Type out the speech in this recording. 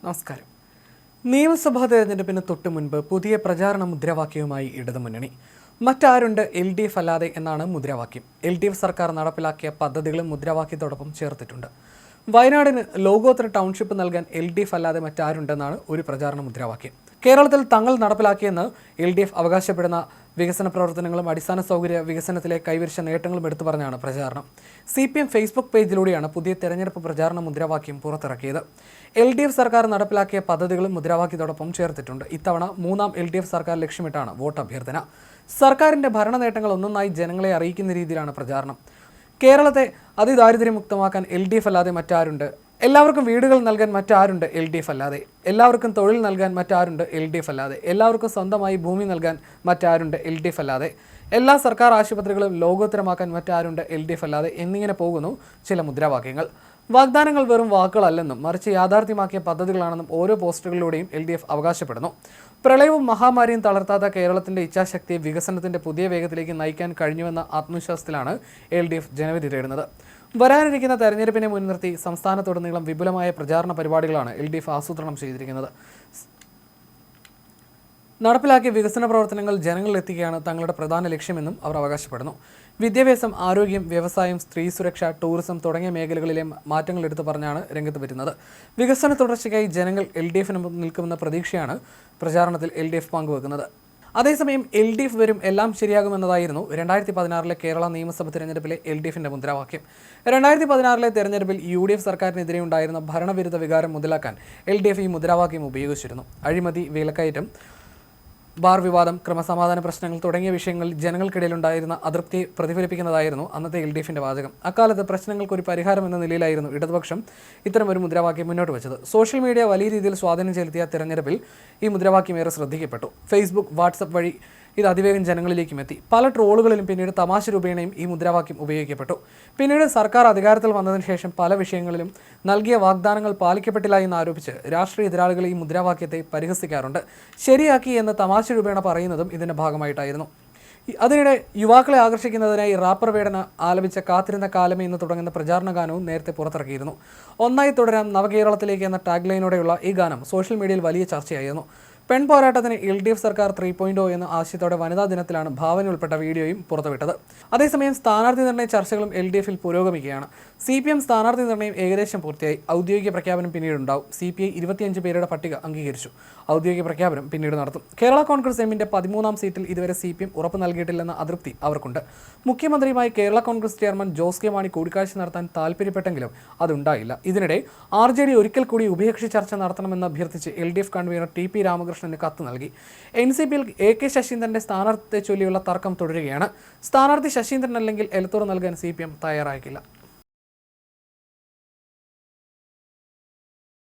നമസ്കാരം. നിയമസഭാ തെരഞ്ഞെടുപ്പിന് തൊട്ടു മുൻപ് പുതിയ പ്രചാരണ മുദ്രാവാക്യവുമായി ഇടതുമുന്നണി. മറ്റാരുണ്ട് LDF അല്ലാതെ എന്നാണ് മുദ്രാവാക്യം. LDF സർക്കാർ നടപ്പിലാക്കിയ പദ്ധതികളും മുദ്രാവാക്യത്തോടൊപ്പം ചേർത്തിട്ടുണ്ട്. വയനാടിന് ലോകോത്തര ടൗൺഷിപ്പ് നൽകാൻ LDF അല്ലാതെ മറ്റാരുണ്ടെന്നാണ് ഒരു പ്രചാരണ മുദ്രാവാക്യം. കേരളത്തിൽ തങ്ങൾ നടപ്പിലാക്കിയെന്ന് LDF അവകാശപ്പെടുന്ന വികസന പ്രവർത്തനങ്ങളും അടിസ്ഥാന സൗകര്യ വികസനത്തിലെ കൈവരിച്ച നേട്ടങ്ങളും എടുത്തു പറഞ്ഞാണ് പ്രചാരണം. CPM ഫേസ്ബുക്ക് പേജിലൂടെയാണ് പുതിയ തെരഞ്ഞെടുപ്പ് പ്രചാരണ മുദ്രാവാക്യം പുറത്തിറക്കിയത്. LDF സർക്കാർ നടപ്പിലാക്കിയ പദ്ധതികളും മുദ്രാവാക്യത്തോടൊപ്പം ചേർത്തിട്ടുണ്ട്. ഇത്തവണ മൂന്നാം LDF സർക്കാർ ലക്ഷ്യമിട്ടാണ് വോട്ട് അഭ്യർത്ഥന. സർക്കാരിന്റെ ഭരണ നേട്ടങ്ങൾ ഒന്നൊന്നായി ജനങ്ങളെ അറിയിക്കുന്ന രീതിയിലാണ് പ്രചാരണം. കേരളത്തെ അതിദാരിദ്ര്യമുക്തമാക്കാൻ LDF അല്ലാതെ മറ്റാരുണ്ട്? എല്ലാവർക്കും വീടുകൾ നൽകാൻ മറ്റാരുണ്ട് LDF അല്ലാതെ? എല്ലാവർക്കും തൊഴിൽ നൽകാൻ മറ്റാരുണ്ട് LDF അല്ലാതെ? എല്ലാവർക്കും സ്വന്തമായി ഭൂമി നൽകാൻ മറ്റാരുണ്ട് LDF അല്ലാതെ? എല്ലാ സർക്കാർ ആശുപത്രികളും ലോകോത്തരമാക്കാൻ മറ്റാരുണ്ട് LDF അല്ലാതെ? എന്നിങ്ങനെ പോകുന്നു ചില മുദ്രാവാക്യങ്ങൾ. വാഗ്ദാനങ്ങൾ വെറും വാക്കുകളല്ലെന്നും മറിച്ച് യാഥാർത്ഥ്യമാക്കിയ പദ്ധതികളാണെന്നും ഓരോ പോസ്റ്ററുകളിലൂടെയും LDF അവകാശപ്പെടുന്നു. പ്രളയവും മഹാമാരിയും തളർത്താത്ത കേരളത്തിന്റെ ഇച്ഛാശക്തിയെ വികസനത്തിന്റെ പുതിയ വേഗത്തിലേക്ക് നയിക്കാൻ കഴിഞ്ഞുവെന്ന ആത്മവിശ്വാസത്തിലാണ് LDF ജനവിധി തേടുന്നത്. വരാനിരിക്കുന്ന തെരഞ്ഞെടുപ്പിനെ മുൻനിർത്തി സംസ്ഥാനത്തുടനീളം വിപുലമായ പ്രചാരണ പരിപാടികളാണ് LDF ആസൂത്രണം ചെയ്തിരിക്കുന്നത്. നടപ്പിലാക്കിയ വികസന പ്രവർത്തനങ്ങൾ ജനങ്ങളിലെത്തിക്കുകയാണ് തങ്ങളുടെ പ്രധാന ലക്ഷ്യമെന്നും അവർ അവകാശപ്പെടുന്നു. വിദ്യാഭ്യാസം, ആരോഗ്യം, വ്യവസായം, സ്ത്രീ സുരക്ഷ, ടൂറിസം തുടങ്ങിയ മേഖലകളിലെ മാറ്റങ്ങൾ എടുത്തു പറഞ്ഞാണ് രംഗത്ത് വരുന്നത്. വികസന തുടർച്ചയ്ക്കായി ജനങ്ങൾ LDFന് നിൽക്കുമെന്ന പ്രതീക്ഷയാണ് പ്രചാരണത്തിൽ LDF പങ്കുവെക്കുന്നത്. അതേസമയം LDF വരും, എല്ലാം ശരിയാകുമെന്നതായിരുന്നു 2016 കേരള നിയമസഭ തെരഞ്ഞെടുപ്പിലെ LDFന്റെ മുദ്രാവാക്യം. 2016 തെരഞ്ഞെടുപ്പിൽ UDF സർക്കാരിനെതിരെ ഉണ്ടായിരുന്ന ഭരണവിരുദ്ധ വികാരം മുതലാക്കാൻ LDF ഈ മുദ്രാവാക്യം ഉപയോഗിച്ചിരുന്നു. അഴിമതി, വിലക്കയറ്റം, ബാർ വിവാദം, ക്രമസമാധാന പ്രശ്നങ്ങൾ തുടങ്ങിയ വിഷയങ്ങളിൽ ജനങ്ങൾക്കിടയിലുണ്ടായിരുന്ന അതൃപ്തി പ്രതിഫലിപ്പിക്കുന്നതായിരുന്നു അന്നത്തെ LDFന്റെ വാചകം. അക്കാലത്ത് പ്രശ്നങ്ങൾക്കൊരു പരിഹാരം എന്ന നിലയിലായിരുന്നു ഇടതുപക്ഷം ഇത്തരമൊരു മുദ്രാവാക്യം മുന്നോട്ട് വെച്ചത്. സോഷ്യൽ മീഡിയ വലിയ രീതിയിൽ സ്വാധീനം ചെലുത്തിയ തെരഞ്ഞെടുപ്പിൽ ഈ മുദ്രാവാക്യം ഏറെ ശ്രദ്ധിക്കപ്പെട്ടു. ഫേസ്ബുക്ക്, വാട്സപ്പ് വഴി ഇത് അതിവേഗം ജനങ്ങളിലേക്കും എത്തി. പല ട്രോളുകളിലും പിന്നീട് തമാശ രൂപേണയും ഈ മുദ്രാവാക്യം ഉപയോഗിക്കപ്പെട്ടു. പിന്നീട് സർക്കാർ അധികാരത്തിൽ വന്നതിന് ശേഷം പല വിഷയങ്ങളിലും നൽകിയ വാഗ്ദാനങ്ങൾ പാലിക്കപ്പെട്ടില്ല എന്നാരോപിച്ച് രാഷ്ട്രീയ എതിരാളികൾ ഈ മുദ്രാവാക്യത്തെ പരിഹസിക്കാറുണ്ട്. ശരിയാക്കി എന്ന് തമാശ രൂപേണ പറയുന്നതും ഇതിന്റെ ഭാഗമായിട്ടായിരുന്നു. അതിനിടെ യുവാക്കളെ ആകർഷിക്കുന്നതിനായി റാപ്പർ വേടന ആലപിച്ച കാത്തിരുന്ന കാലമേ എന്ന് തുടങ്ങുന്ന പ്രചാരണ ഗാനവും നേരത്തെ പുറത്തിറക്കിയിരുന്നു. ഒന്നായി തുടരാം നവകേരളത്തിലേക്ക് എന്ന ടാഗ് ലൈനോടെയുള്ള ഈ ഗാനം സോഷ്യൽ മീഡിയയിൽ വലിയ ചർച്ചയായിരുന്നു. പെൺ പോരാട്ടത്തിന് LDF സർക്കാർ 3.0 എന്ന ആശയത്തോടെ വനിതാ ദിനത്തിലാണ് ഭാവന ഉൾപ്പെട്ട വീഡിയോയും പുറത്തുവിട്ടത്. അതേസമയം സ്ഥാനാർത്ഥി നിർണയ ചർച്ചകളും LDFൽ പുരോഗമിക്കുകയാണ്. CPM സ്ഥാനാർത്ഥി നിർണയം ഏകദേശം പൂർത്തിയായി. ഔദ്യോഗിക പ്രഖ്യാപനം പിന്നീടുണ്ടാവും. CPI 25 പേരുടെ പട്ടിക അംഗീകരിച്ചു. ഔദ്യോഗിക പ്രഖ്യാപനം പിന്നീട് നടത്തും. കേരള കോൺഗ്രസ് എമ്മിന്റെ 13ാം സീറ്റിൽ ഇതുവരെ CPM ഉറപ്പ് നൽകിയിട്ടില്ലെന്ന അതൃപ്തി അവർക്കുണ്ട്. മുഖ്യമന്ത്രിയുമായി കേരള കോൺഗ്രസ് ചെയർമാൻ ജോസ് കെ മാണി കൂടിക്കാഴ്ച നടത്താൻ താൽപ്പര്യപ്പെട്ടെങ്കിലും അതുണ്ടായില്ല. ഇതിനിടെ RJD ഒരിക്കൽ കൂടി ഉഭയകക്ഷി ചർച്ച നടത്തണമെന്ന് അഭ്യർത്ഥിച്ച് LDF കൺവീനർ TP രാമകൃഷ്ണൻ കത്ത് നൽകി. NCPയിൽ AK ശശീന്ദ്രന്റെ സ്ഥാനാർത്ഥിയെ ചൊല്ലിയുള്ള തർക്കം തുടരുകയാണ്. സ്ഥാനാർത്ഥി ശശീന്ദ്രൻ അല്ലെങ്കിൽ എലത്തൂർ നൽകാൻ CPM തയ്യാറായിട്ടില്ല.